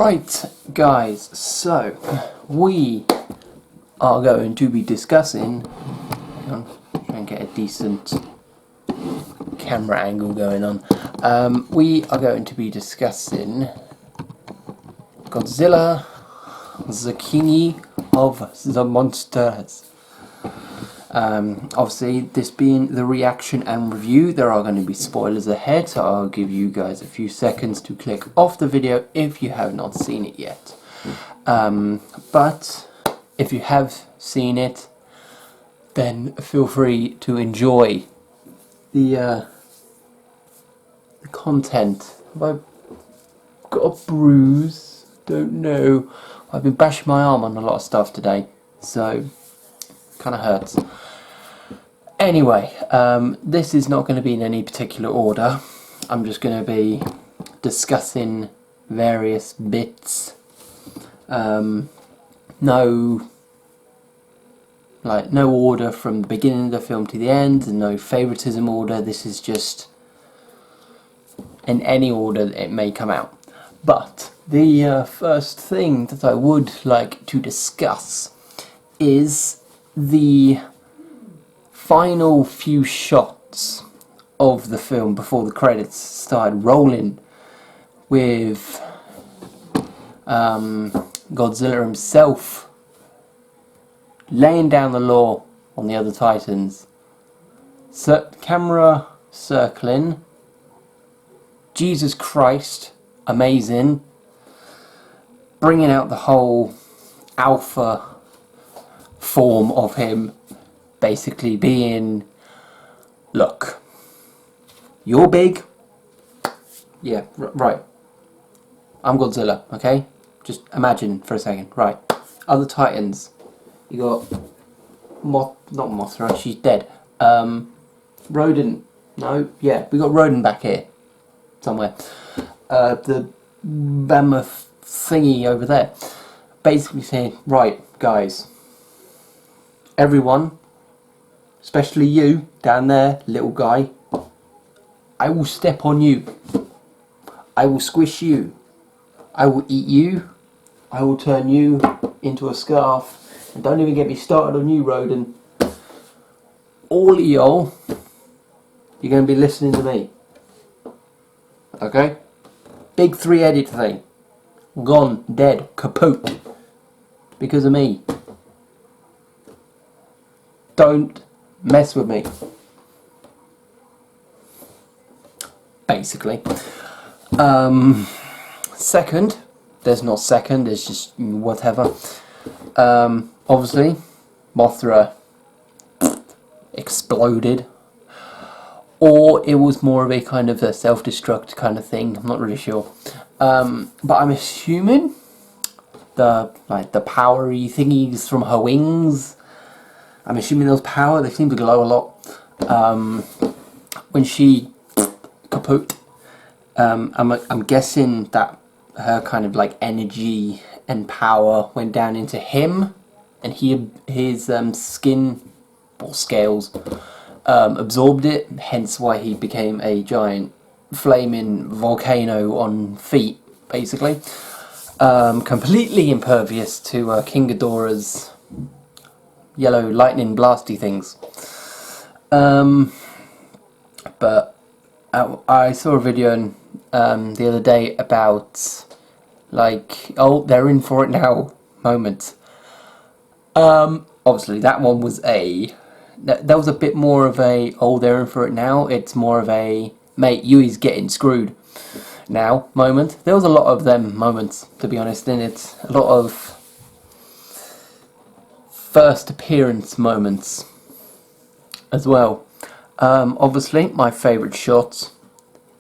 Right, guys, so we are going to be discussing, hang on, try and get a decent camera angle going on. We are going to be discussing Godzilla, the King of the Monsters. Obviously, this being the reaction and review, there are going to be spoilers ahead, so I'll give you guys a few seconds to click off the video if you have not seen it yet. But if you have seen it, then feel free to enjoy the content. Have I got a bruise? Don't know. I've been bashing my arm on a lot of stuff today, so kind of hurts. Anyway, this is not going to be in any particular order. I'm just going to be discussing various bits. No order from the beginning of the film to the end, and no favoritism order. This is just in any order that it may come out. But the first thing that I would like to discuss is the final few shots of the film before the credits started rolling, with Godzilla himself laying down the law on the other Titans. Camera circling. Jesus Christ, amazing. Bringing out the whole alpha form of him, basically being, look, you're big, yeah, right, I'm Godzilla, okay, just imagine for a second, right, other Titans, you got not Mothra, she's dead, Rodent, no, yeah, we got Rodent back here, somewhere, the mammoth thingy over there, basically saying, right, guys, everyone, especially you down there, little guy, I will step on you, I will squish you, I will eat you, I will turn you into a scarf, and don't even get me started on you, Rodent. All of y'all, you're going to be listening to me, okay? Big three-headed thing, gone, dead, kaput, because of me. Don't mess with me, basically. Second, there's not second, there's just whatever. Obviously, Mothra exploded, or it was more of a kind of a self-destruct kind of thing, I'm not really sure. But I'm assuming the powery thingies from her wings, I'm assuming those power, they seem to glow a lot. When she kaput, I'm guessing that her kind of like energy and power went down into him, and his skin or scales absorbed it, hence why he became a giant flaming volcano on feet, basically. Completely impervious to King Ghidorah's yellow lightning blasty things. But I saw a video the other day about like, oh, they're in for it now moment. Obviously that one was that was a bit more of a, oh, they're in for it now. It's more of a, mate, Yui's getting screwed now moment. There was a lot of them moments, to be honest, and it's a lot of first appearance moments as well. Obviously my favourite shots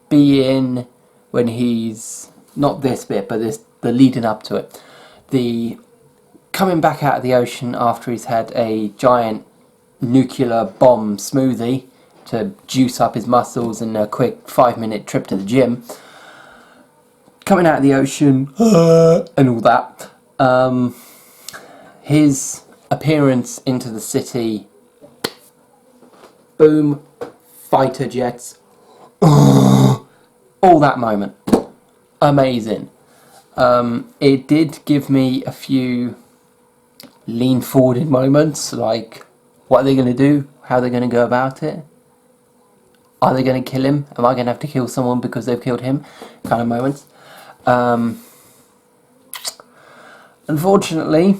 being when he's, not this bit, but the leading up to it, the coming back out of the ocean after he's had a giant nuclear bomb smoothie to juice up his muscles in a quick 5-minute trip to the gym, coming out of the ocean and all that. His appearance into the city, boom, fighter jets, all that moment, amazing. It did give me a few lean forwarded moments, like what are they going to do, how they're going to go about it, are they going to kill him, am I going to have to kill someone because they've killed him, kind of moments. Unfortunately,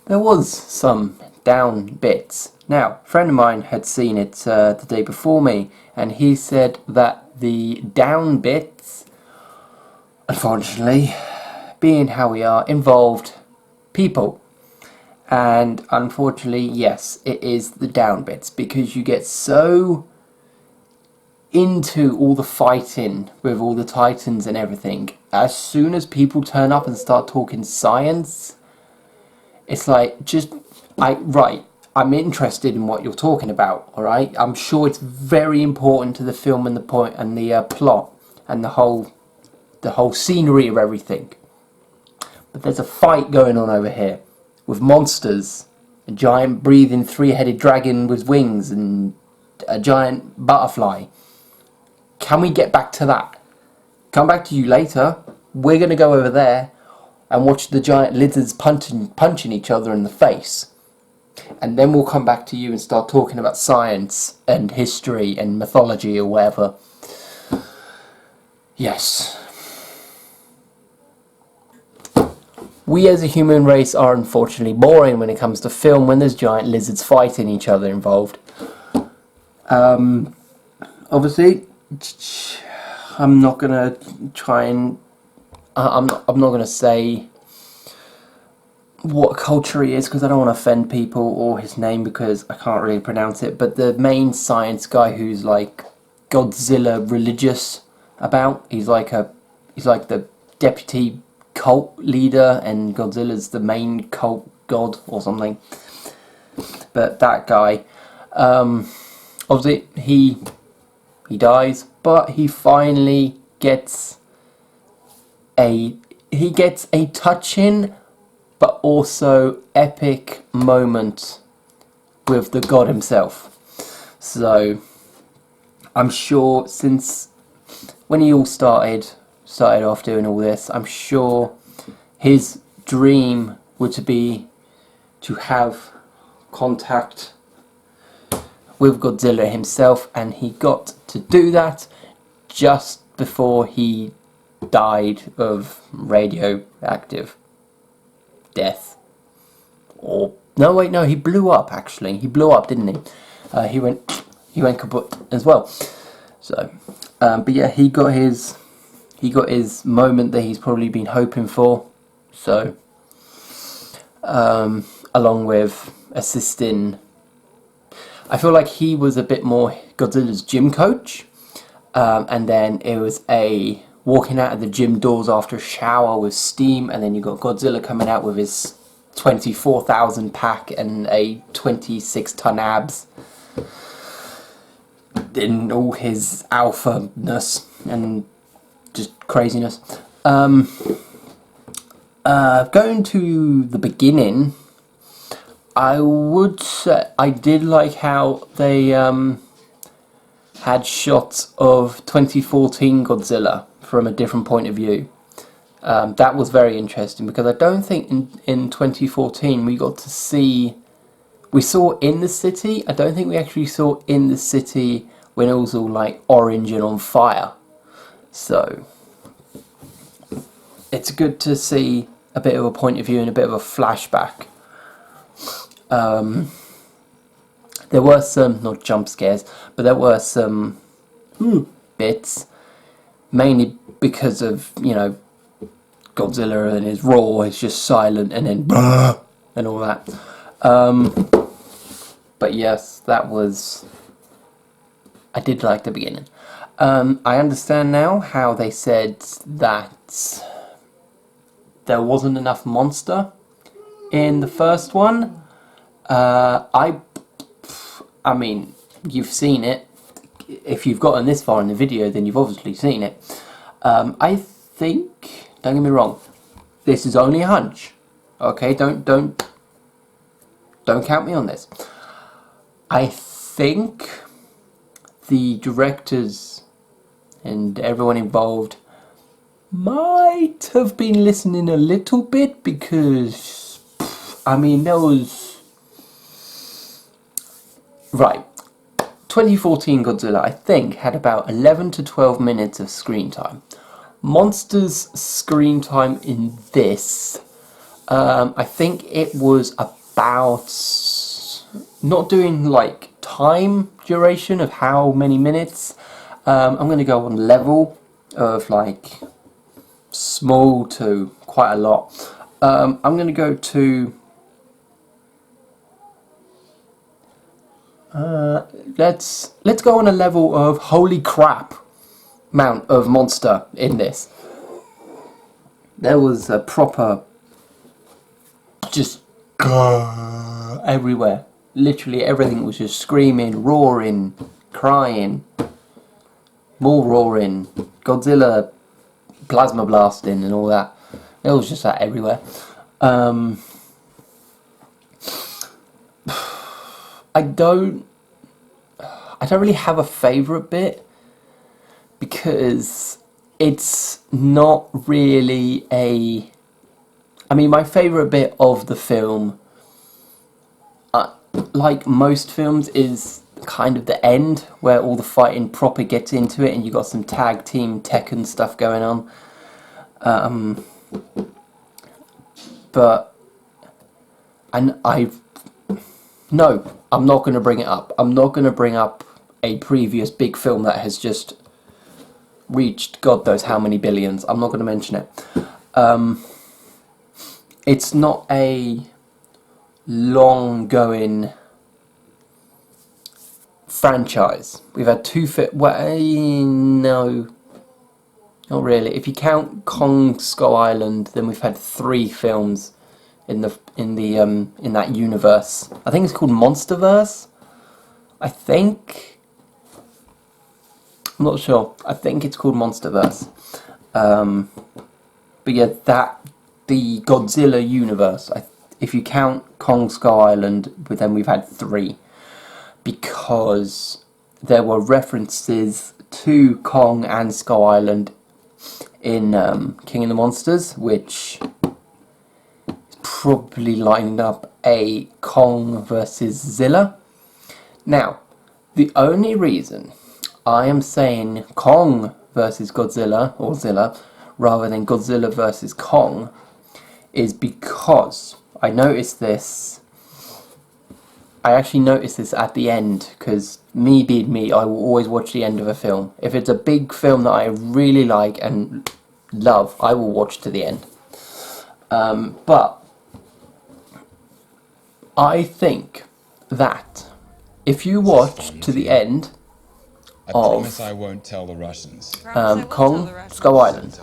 there was some down bits. Now, a friend of mine had seen it the day before me, and he said that the down bits, unfortunately, being how we are, involved people. And unfortunately, yes, it is the down bits, because you get so into all the fighting with all the titans and everything. As soon as people turn up and start talking science, it's like, I'm interested in what you're talking about, alright? I'm sure it's very important to the film and the point and the plot and the whole scenery of everything. But there's a fight going on over here with monsters, a giant breathing three-headed dragon with wings and a giant butterfly. Can we get back to that? Come back to you later. We're going to go over there and watch the giant lizards punching each other in the face. And then we'll come back to you and start talking about science and history and mythology or whatever. Yes. We as a human race are unfortunately boring when it comes to film when there's giant lizards fighting each other involved. Obviously, I'm not gonna try and I'm not gonna say what culture he is, because I don't want to offend people, or his name because I can't really pronounce it. But the main science guy who's like Godzilla religious about, he's like the deputy cult leader, and Godzilla's the main cult god or something. But that guy, obviously he dies, but he finally gets a touching but also epic moment with the god himself. So I'm sure, since when he all started off doing all this, I'm sure his dream would be to have contact with Godzilla himself, and he got to do that just before he died of radioactive death. Or no, wait, no, he blew up. Actually, he blew up, didn't he? He went kaput as well. So, but yeah, he got his moment that he's probably been hoping for. So, along with assisting, I feel like he was a bit more Godzilla's gym coach, and then it was a walking out of the gym doors after a shower with steam, and then you got Godzilla coming out with his 24,000 pack and a 26-ton abs in all his alpha-ness and just craziness. Going to the beginning, I would say I did like how they had shots of 2014 Godzilla from a different point of view. That was very interesting, because I don't think in 2014 we got to see... We saw in the city. I don't think we actually saw in the city when it was all like orange and on fire. So it's good to see a bit of a point of view and a bit of a flashback. There were some, not jump scares, but there were some bits, mainly because of, you know, Godzilla and his roar is just silent, and then and all that. But yes, that was... I did like the beginning. I understand now how they said that there wasn't enough monster in the first one. I mean, you've seen it. If you've gotten this far in the video, then you've obviously seen it. I think, don't get me wrong, this is only a hunch. Okay, don't count me on this. I think the directors and everyone involved might have been listening a little bit because, I mean, there was... Right. 2014 Godzilla, I think, had about 11 to 12 minutes of screen time. Monster's screen time in this, I think it was about... Not doing, like, time duration of how many minutes. I'm going to go on level of, like, small to quite a lot. I'm going to go to... let's go on a level of holy crap amount of monster in this. There was a proper just everywhere. Literally everything was just screaming, roaring, crying, more roaring, Godzilla plasma blasting and all that. It was just that everywhere. I don't really have a favourite bit because it's not really a... I mean, my favourite bit of the film, like most films, is kind of the end where all the fighting proper gets into it and you got some tag team Tekken stuff going on. But... And No, I'm not going to bring it up. I'm not going to bring up a previous big film that has just reached God knows how many billions. I'm not going to mention it. It's not a long-going franchise. We've had no, not really. If you count Kong Skull Island, then we've had 3 films in that universe. I think it's called Monsterverse. I think. I'm not sure. I think it's called Monsterverse. But yeah, the Godzilla universe. If you count Kong Skull Island, then we've had 3, because there were references to Kong and Skull Island in King of the Monsters, which probably lined up a Kong versus Zilla. Now, the only reason I am saying Kong versus Godzilla, or Zilla, rather than Godzilla versus Kong, is because I noticed this. I actually noticed this at the end, because me being me, I will always watch the end of a film. If it's a big film that I really like and love, I will watch to the end. But I think that if you watch to the end of I won't tell the Russians. Kong Skull Island,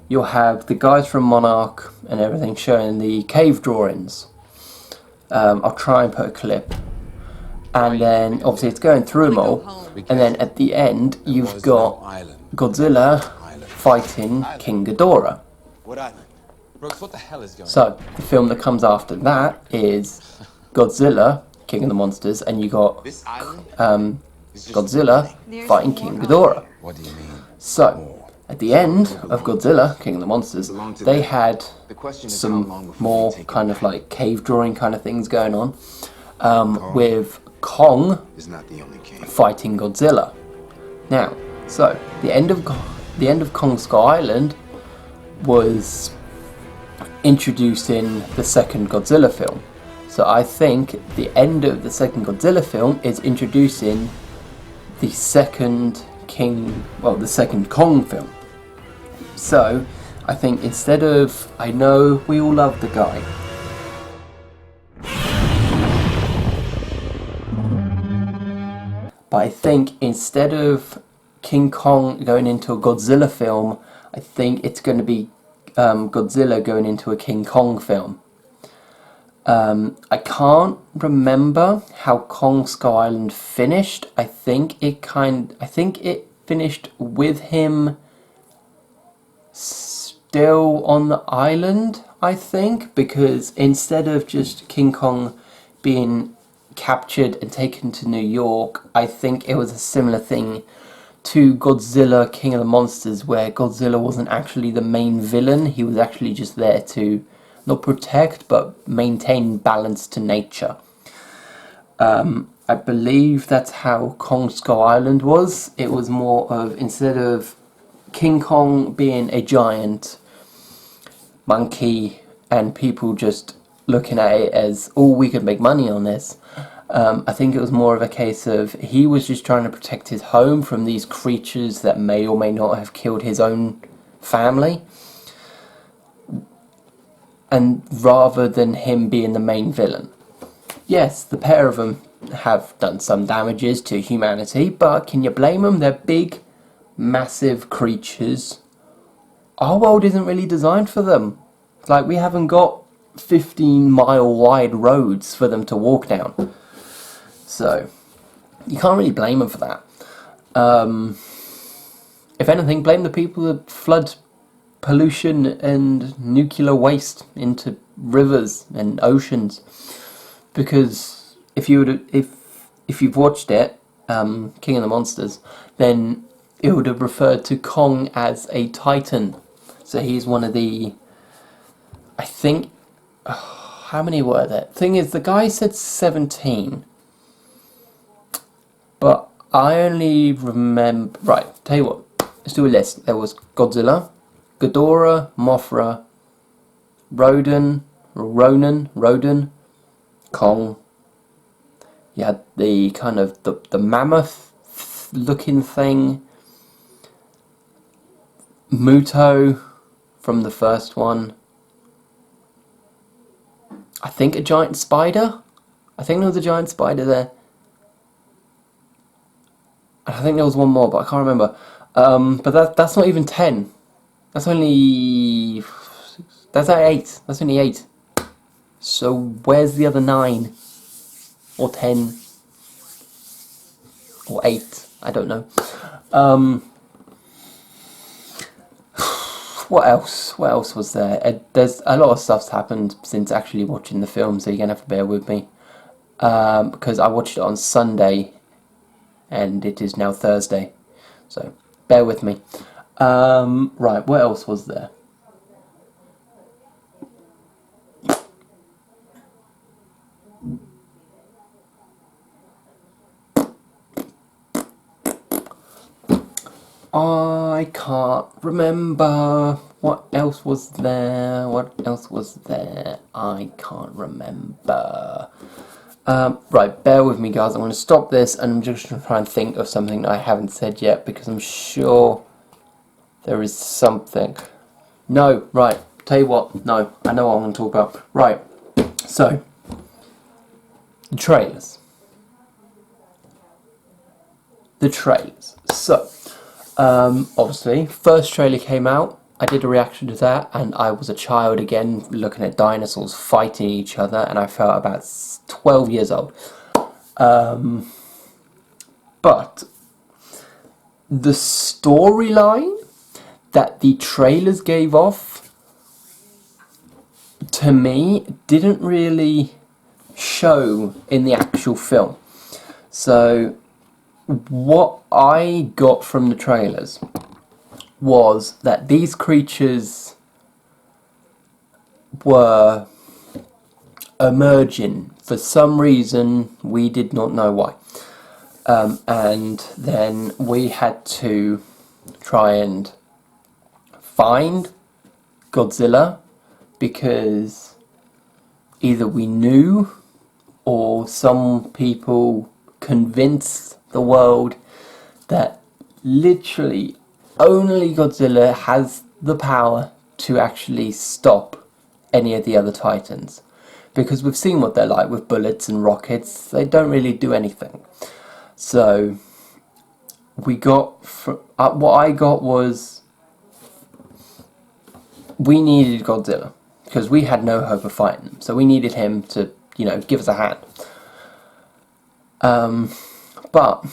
you'll have the guys from Monarch and everything showing the cave drawings. I'll try and put a clip. And then obviously it's going through them all. And then at the end you've got Godzilla fighting King Ghidorah. Brooks, what the hell is going on? So, the film that comes after that is Godzilla, King of the Monsters, and you got Godzilla fighting King Ghidorah. What do you mean? So, at the end of Godzilla, King of the Monsters, they had some more kind of like cave drawing kind of things going on, with Kong fighting Godzilla. Now, so the end of Kong Skull Island was introducing the second Godzilla film. So I think the end of the second Godzilla film is introducing the second Kong film. So I think instead of, I know we all love the guy, but I think instead of King Kong going into a Godzilla film, I think it's going to be Godzilla going into a King Kong film. I can't remember how Kong Skull Island finished. I think it finished with him still on the island, I think, because instead of just King Kong being captured and taken to New York, I think it was a similar thing to Godzilla, King of the Monsters, where Godzilla wasn't actually the main villain. He was actually just there to not protect, but maintain balance to nature. I believe that's how Kong Skull Island was. It was more of, instead of King Kong being a giant monkey and people just looking at it as, oh, we could make money on this, I think it was more of a case of he was just trying to protect his home from these creatures that may or may not have killed his own family, and rather than him being the main villain. Yes, the pair of them have done some damages to humanity, but can you blame them? They're big, massive creatures. Our world isn't really designed for them. Like, we haven't got 15-mile wide roads for them to walk down. So, you can't really blame them for that. If anything, blame the people that flood pollution and nuclear waste into rivers and oceans. Because if you've watched it, King of the Monsters, then it would have referred to Kong as a Titan. So he's one of the, I think, how many were there? Thing is, the guy said 17, but I only remember. Right, tell you what, let's do a list. There was Godzilla, Ghidorah, Mothra, Rodan, Kong. You had the kind of the mammoth looking thing, Muto from the first one. I think a giant spider. I think there was a giant spider there. I think there was one more, but I can't remember. But that's not even 10. That's only... That's at 8. That's only 8. So where's the other 9? Or 10? Or 8? I don't know. What else? What else was there? There's a lot of stuff's happened since actually watching the film, so you're going to have to bear with me. Because I watched it on Sunday, and it is now Thursday. So, bear with me. Right, what else was there? I can't remember. What else was there? What else was there? I can't remember. Right, bear with me, guys. I'm going to stop this and I'm just going to try and think of something that I haven't said yet, because I'm sure there is something. No, right. Tell you what. No, I know what I'm going to talk about. Right. So, the trailers. So, obviously, first trailer came out. I did a reaction to that, and I was a child again, looking at dinosaurs fighting each other, and I felt about 12 years old. But the storyline that the trailers gave off, to me, didn't really show in the actual film. So, what I got from the trailers was that these creatures were emerging for some reason. We did not know why. And then we had to try and find Godzilla, because either we knew or some people convinced the world that literally only Godzilla has the power to actually stop any of the other Titans. Because we've seen what they're like with bullets and rockets. They don't really do anything. So, we got... what I got was... we needed Godzilla. Because we had no hope of fighting them. So we needed him to, give us a hand. But...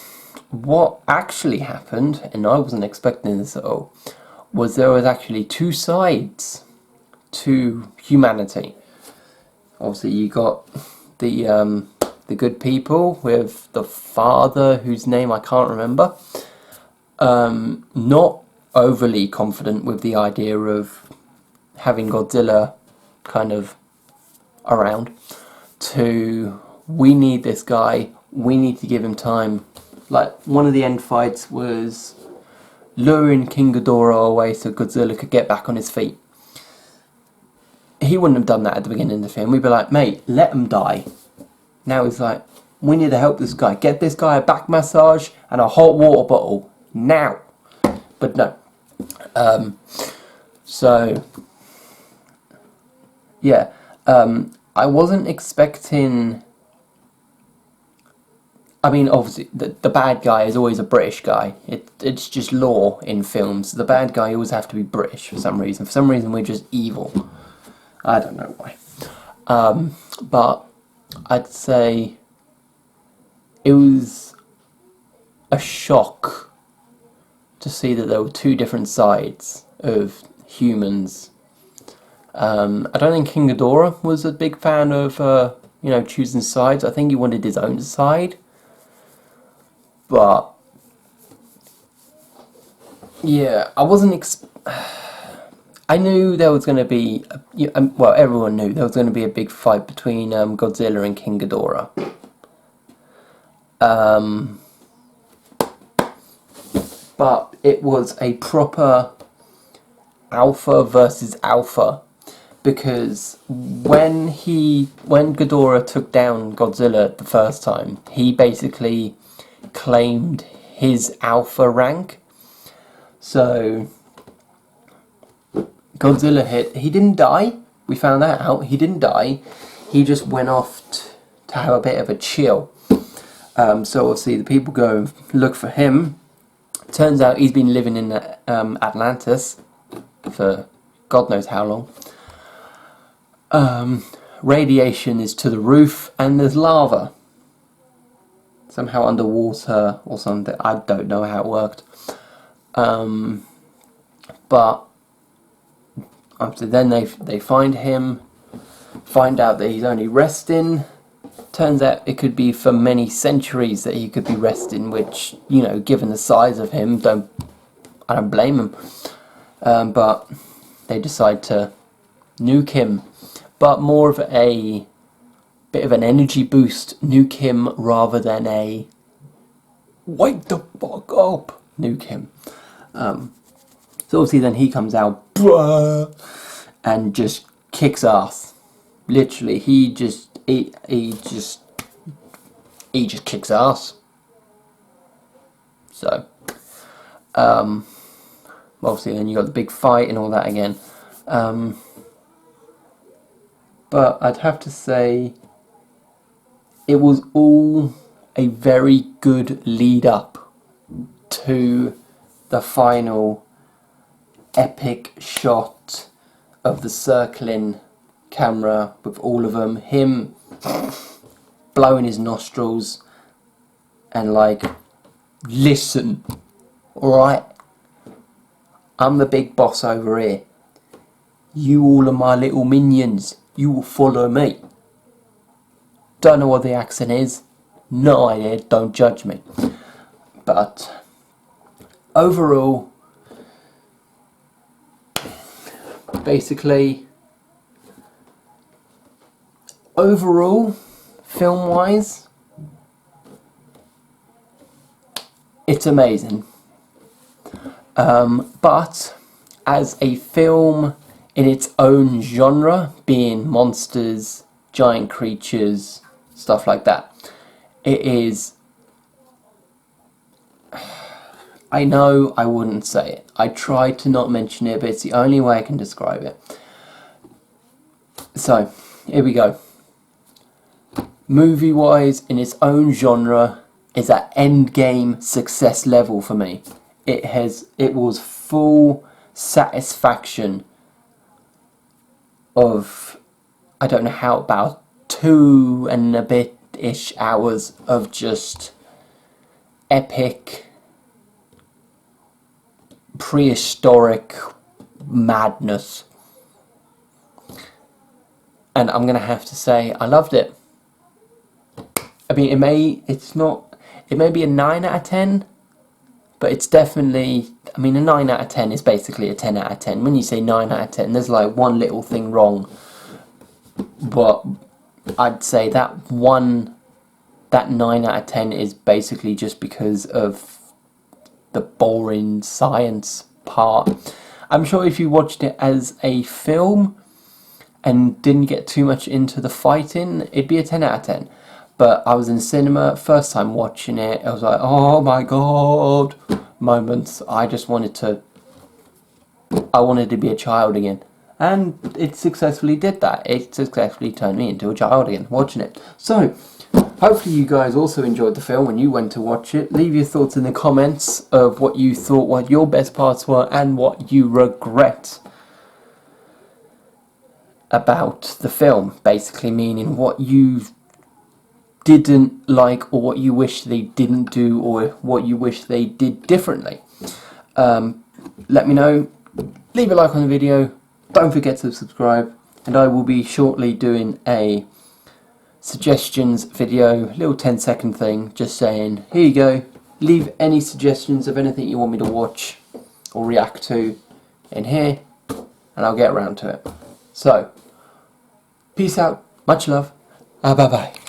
what actually happened, and I wasn't expecting this at all, was there was actually two sides to humanity. Obviously, you got the good people with the father, whose name I can't remember, Not overly confident with the idea of having Godzilla kind of around, to we need this guy, we need to give him time. Like, one of the end fights was luring King Ghidorah away so Godzilla could get back on his feet. He wouldn't have done that at the beginning of the film. We'd be like, mate, let him die. Now he's like, we need to help this guy. Get this guy a back massage and a hot water bottle. Now. But no. So, yeah. I wasn't expecting... I mean, obviously, the bad guy is always a British guy. It's just law in films. The bad guy always have to be British for some reason. For some reason, we're just evil. I don't know why. But I'd say it was a shock to see that there were two different sides of humans. I don't think King Ghidorah was a big fan of, choosing sides. I think he wanted his own side. But, yeah, I wasn't... I knew there was going to be... well, everyone knew there was going to be a big fight between Godzilla and King Ghidorah. But it was a proper alpha versus alpha. Because when Ghidorah took down Godzilla the first time, he basically claimed his alpha rank. So Godzilla hit. He didn't die. We found that out. He didn't die. He just went off to have a bit of a chill. So obviously the people go and look for him. Turns out he's been living in Atlantis for God knows how long. Radiation is to the roof, and there's lava. Somehow underwater or something. I don't know how it worked. But after then they find him, find out that he's only resting. Turns out it could be for many centuries that he could be resting, which, given the size of him, I don't blame him. But they decide to nuke him. But more of a bit of an energy boost nuke him rather than a wake the fuck up nuke him. So obviously then he comes out and just kicks ass. Literally, he just kicks ass. So, obviously then you got the big fight and all that again. But I'd have to say it was all a very good lead up to the final epic shot of the circling camera with all of them, him blowing his nostrils and like, listen, alright, I'm the big boss over here, you all are my little minions, you will follow me. Don't know what the accent is, no idea, don't judge me. But overall, film-wise, it's amazing. But as a film in its own genre, being monsters, giant creatures, stuff like that, it is... I know I wouldn't say it. I tried to not mention it, but it's the only way I can describe it. So, here we go. Movie-wise, in its own genre, is at endgame success level for me. It was full satisfaction of, I don't know how, about 2 and a bit-ish hours of just epic, prehistoric madness. And I'm going to have to say, I loved it. I mean, it may be a 9 out of 10, but it's definitely, I mean, a 9 out of 10 is basically a 10 out of 10. When you say 9 out of 10, there's like one little thing wrong, but I'd say that 9 out of 10 is basically just because of the boring science part. I'm sure if you watched it as a film and didn't get too much into the fighting, it'd be a 10 out of 10. But I was in cinema, first time watching it, I was like, oh my god, moments. I wanted to be a child again. And it successfully did that. It successfully turned me into a child again, watching it. So, hopefully you guys also enjoyed the film when you went to watch it. Leave your thoughts in the comments of what you thought, what your best parts were, and what you regret about the film. Basically meaning what you didn't like, or what you wish they didn't do, or what you wish they did differently. Let me know. Leave a like on the video. Don't forget to subscribe. And I will be shortly doing a suggestions video, little 10-second thing, just saying, here you go, leave any suggestions of anything you want me to watch or react to in here, and I'll get around to it. So, peace out, much love, bye bye.